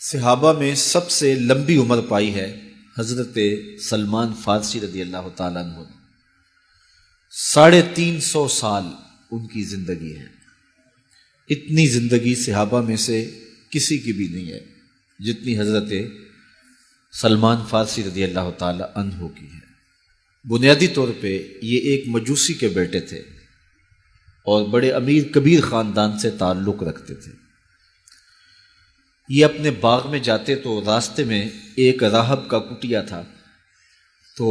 صحابہ میں سب سے لمبی عمر پائی ہے حضرت سلمان فارسی رضی اللہ تعالیٰ عنہ نے۔ 350 سال ان کی زندگی ہے۔ اتنی زندگی صحابہ میں سے کسی کی بھی نہیں ہے جتنی حضرت سلمان فارسی رضی اللہ تعالیٰ عنہ کی ہے۔ بنیادی طور پہ یہ ایک مجوسی کے بیٹے تھے اور بڑے امیر کبیر خاندان سے تعلق رکھتے تھے۔ یہ اپنے باغ میں جاتے تو راستے میں ایک راہب کا کٹیا تھا، تو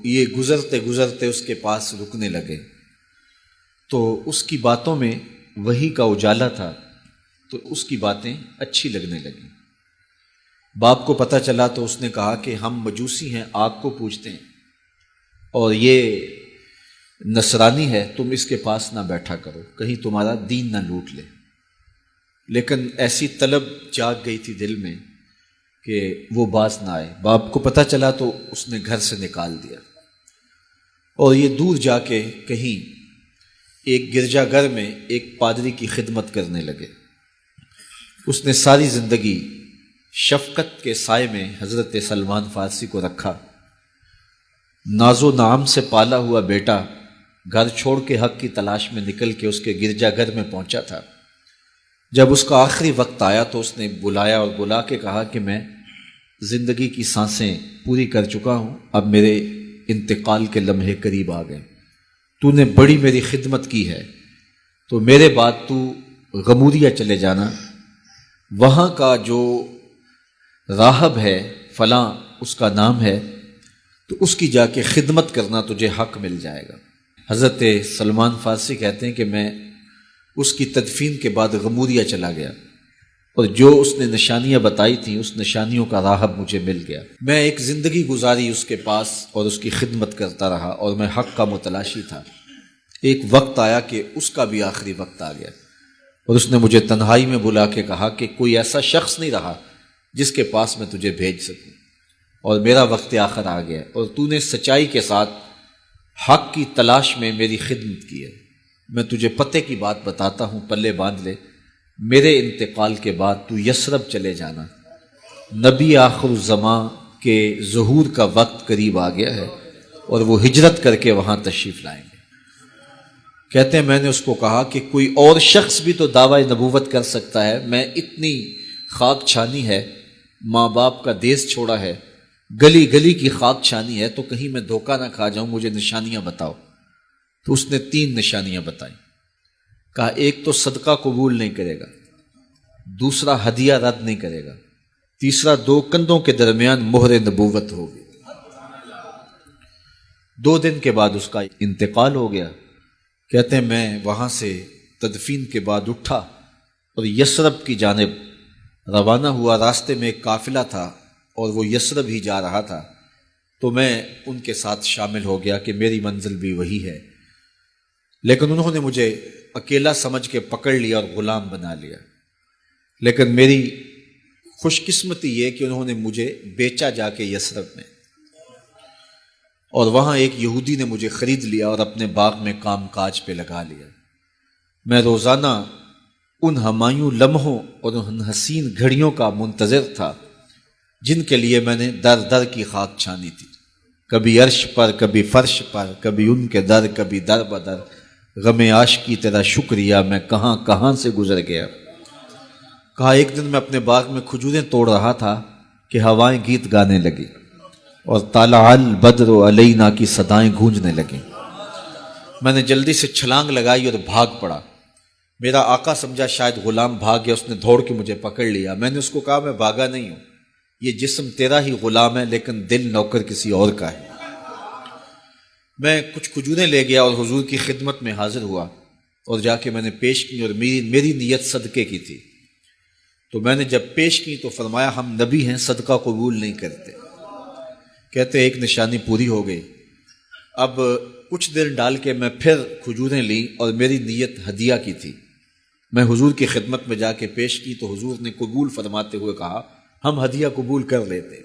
یہ گزرتے گزرتے اس کے پاس رکنے لگے، تو اس کی باتوں میں وحی کا اجالا تھا، تو اس کی باتیں اچھی لگنے لگیں۔ باپ کو پتہ چلا تو اس نے کہا کہ ہم مجوسی ہیں، آگ کو پوجتے ہیں، اور یہ نصرانی ہے، تم اس کے پاس نہ بیٹھا کرو، کہیں تمہارا دین نہ لوٹ لے۔ لیکن ایسی طلب جاگ گئی تھی دل میں کہ وہ باز نہ آئے۔ باپ کو پتہ چلا تو اس نے گھر سے نکال دیا، اور یہ دور جا کے کہیں ایک گرجا گھر میں ایک پادری کی خدمت کرنے لگے۔ اس نے ساری زندگی شفقت کے سائے میں حضرت سلمان فارسی کو رکھا۔ ناز و نعم سے پالا ہوا بیٹا گھر چھوڑ کے حق کی تلاش میں نکل کے اس کے گرجا گھر میں پہنچا تھا۔ جب اس کا آخری وقت آیا تو اس نے بلایا اور بلا کے کہا کہ میں زندگی کی سانسیں پوری کر چکا ہوں، اب میرے انتقال کے لمحے قریب آ گئے، تو نے بڑی میری خدمت کی ہے، تو میرے بعد تو غمودیہ چلے جانا، وہاں کا جو راہب ہے فلاں اس کا نام ہے، تو اس کی جا کے خدمت کرنا، تجھے حق مل جائے گا۔ حضرت سلمان فارسی کہتے ہیں کہ میں اس کی تدفین کے بعد غمودیہ چلا گیا، اور جو اس نے نشانیاں بتائی تھیں اس نشانیوں کا راہب مجھے مل گیا۔ میں ایک زندگی گزاری اس کے پاس اور اس کی خدمت کرتا رہا، اور میں حق کا متلاشی تھا۔ ایک وقت آیا کہ اس کا بھی آخری وقت آ گیا، اور اس نے مجھے تنہائی میں بلا کے کہا کہ کوئی ایسا شخص نہیں رہا جس کے پاس میں تجھے بھیج سکوں، اور میرا وقت آخر آ گیا، اور تو نے سچائی کے ساتھ حق کی تلاش میں میری خدمت کی ہے۔ میں تجھے پتے کی بات بتاتا ہوں، پلے باندھ لے، میرے انتقال کے بعد تو یثرب چلے جانا، نبی آخر الزمان کے ظہور کا وقت قریب آ گیا ہے، اور وہ ہجرت کر کے وہاں تشریف لائیں گے۔ کہتے ہیں میں نے اس کو کہا کہ کوئی اور شخص بھی تو دعوی نبوت کر سکتا ہے، میں اتنی خاک چھانی ہے، ماں باپ کا دیس چھوڑا ہے، گلی گلی کی خاک چھانی ہے، تو کہیں میں دھوکہ نہ کھا جاؤں، مجھے نشانیاں بتاؤ۔ تو اس نے 3 نشانیاں بتائیں۔ کہا ایک تو صدقہ قبول نہیں کرے گا، دوسرا ہدیہ رد نہیں کرے گا، تیسرا 2 کندھوں کے درمیان مہر نبوت ہوگی۔ 2 دن کے بعد اس کا انتقال ہو گیا۔ کہتے ہیں میں وہاں سے تدفین کے بعد اٹھا اور یثرب کی جانب روانہ ہوا۔ راستے میں ایک قافلہ تھا اور وہ یثرب ہی جا رہا تھا، تو میں ان کے ساتھ شامل ہو گیا کہ میری منزل بھی وہی ہے، لیکن انہوں نے مجھے اکیلا سمجھ کے پکڑ لیا اور غلام بنا لیا۔ لیکن میری خوش قسمتی یہ کہ انہوں نے مجھے بیچا جا کے یثرب میں، اور وہاں ایک یہودی نے مجھے خرید لیا اور اپنے باغ میں کام کاج پہ لگا لیا۔ میں روزانہ ان ہمایوں لمحوں اور ان حسین گھڑیوں کا منتظر تھا جن کے لیے میں نے در در کی خاک چھانی تھی، کبھی عرش پر، کبھی فرش پر، کبھی ان کے در، کبھی در بدر، غم عاشقی تیرا شکریہ، میں کہاں کہاں سے گزر گیا۔ کہا ایک دن میں اپنے باغ میں کھجوریں توڑ رہا تھا کہ ہوائیں گیت گانے لگی، اور طلع البدر علینا کی صدائیں گونجنے لگیں۔ میں نے جلدی سے چھلانگ لگائی اور بھاگ پڑا۔ میرا آقا سمجھا شاید غلام بھاگ گیا، اس نے دوڑ کے مجھے پکڑ لیا۔ میں نے اس کو کہا میں بھاگا نہیں ہوں، یہ جسم تیرا ہی غلام ہے، لیکن دل نوکر کسی اور کا ہے۔ میں کچھ کھجوریں لے گیا اور حضور کی خدمت میں حاضر ہوا، اور جا کے میں نے پیش کی، اور میری نیت صدقے کی تھی۔ تو میں نے جب پیش کی تو فرمایا ہم نبی ہیں، صدقہ قبول نہیں کرتے۔ کہتے ایک نشانی پوری ہو گئی۔ اب کچھ دیر ڈال کے میں پھر کھجوریں لیں، اور میری نیت ہدیہ کی تھی۔ میں حضور کی خدمت میں جا کے پیش کی تو حضور نے قبول فرماتے ہوئے کہا ہم ہدیہ قبول کر لیتے۔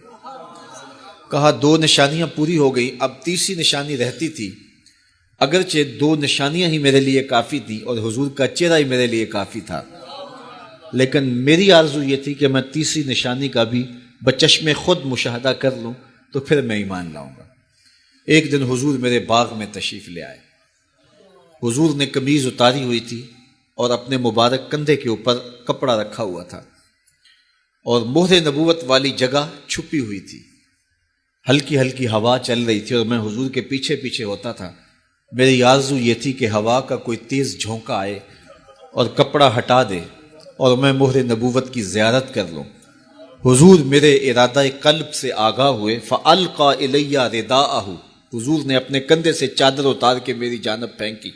کہا 2 نشانیاں پوری ہو گئی، اب تیسری نشانی رہتی تھی۔ اگرچہ 2 نشانیاں ہی میرے لیے کافی تھی، اور حضور کا چہرہ ہی میرے لیے کافی تھا، لیکن میری آرزو یہ تھی کہ میں تیسری نشانی کا بھی بچشم خود مشاہدہ کر لوں تو پھر میں ایمان لاؤں گا۔ ایک دن حضور میرے باغ میں تشریف لے آئے۔ حضور نے قمیض اتاری ہوئی تھی اور اپنے مبارک کندھے کے اوپر کپڑا رکھا ہوا تھا، اور مہر نبوت والی جگہ چھپی ہوئی تھی۔ ہلکی ہلکی ہوا چل رہی تھی اور میں حضور کے پیچھے پیچھے ہوتا تھا۔ میری آرزو یہ تھی کہ ہوا کا کوئی تیز جھونکا آئے اور کپڑا ہٹا دے اور میں مہر نبوت کی زیارت کر لوں۔ حضور میرے ارادہ قلب سے آگاہ ہوئے۔ فَأَلْقَى إِلَيَّ رِدَاءَهُ، حضور نے اپنے کندھے سے چادر اتار کے میری جانب پھینکی،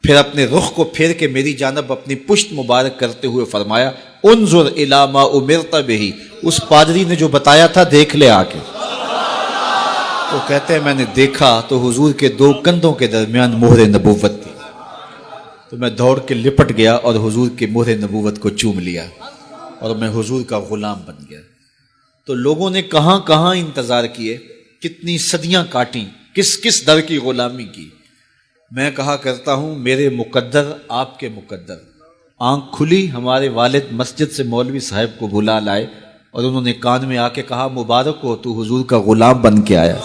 پھر اپنے رخ کو پھیر کے میری جانب اپنی پشت مبارک کرتے ہوئے فرمایا انظر الی ما امرت بہ، اس پادری نے جو بتایا تھا دیکھ لے آ کے۔ تو کہتے ہیں میں نے دیکھا تو حضور کے دو کندھوں کے درمیان مہر نبوت تھی، تو میں دوڑ کے لپٹ گیا اور حضور کے مہر نبوت کو چوم لیا اور میں حضور کا غلام بن گیا۔ تو لوگوں نے کہاں کہاں انتظار کیے، کتنی صدیاں کاٹیں، کس کس در کی غلامی کی۔ میں کہا کرتا ہوں میرے مقدر آپ کے مقدر۔ آنکھ کھلی، ہمارے والد مسجد سے مولوی صاحب کو بلا لائے اور انہوں نے کان میں آ کے کہا مبارک ہو، تو حضور کا غلام بن کے آیا۔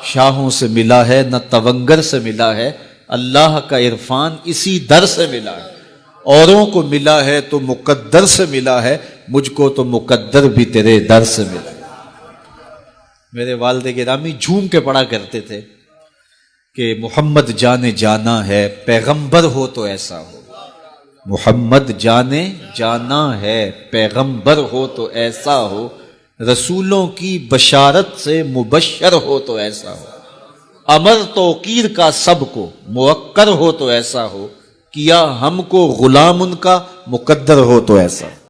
شاہوں سے ملا ہے نہ تونگر سے ملا ہے، اللہ کا عرفان اسی در سے ملا ہے۔ اوروں کو ملا ہے تو مقدر سے ملا ہے، مجھ کو تو مقدر بھی تیرے در سے ملا ہے۔ میرے والد گرامی جھوم کے پڑھا کرتے تھے کہ محمد جانے جانا ہے پیغمبر ہو تو ایسا ہو، محمد جانے جانا ہے پیغمبر ہو تو ایسا ہو، رسولوں کی بشارت سے مبشر ہو تو ایسا ہو، امر توقیر کا سب کو موقر ہو تو ایسا ہو، کیا ہم کو غلام ان کا مقدر ہو تو ایسا ہو۔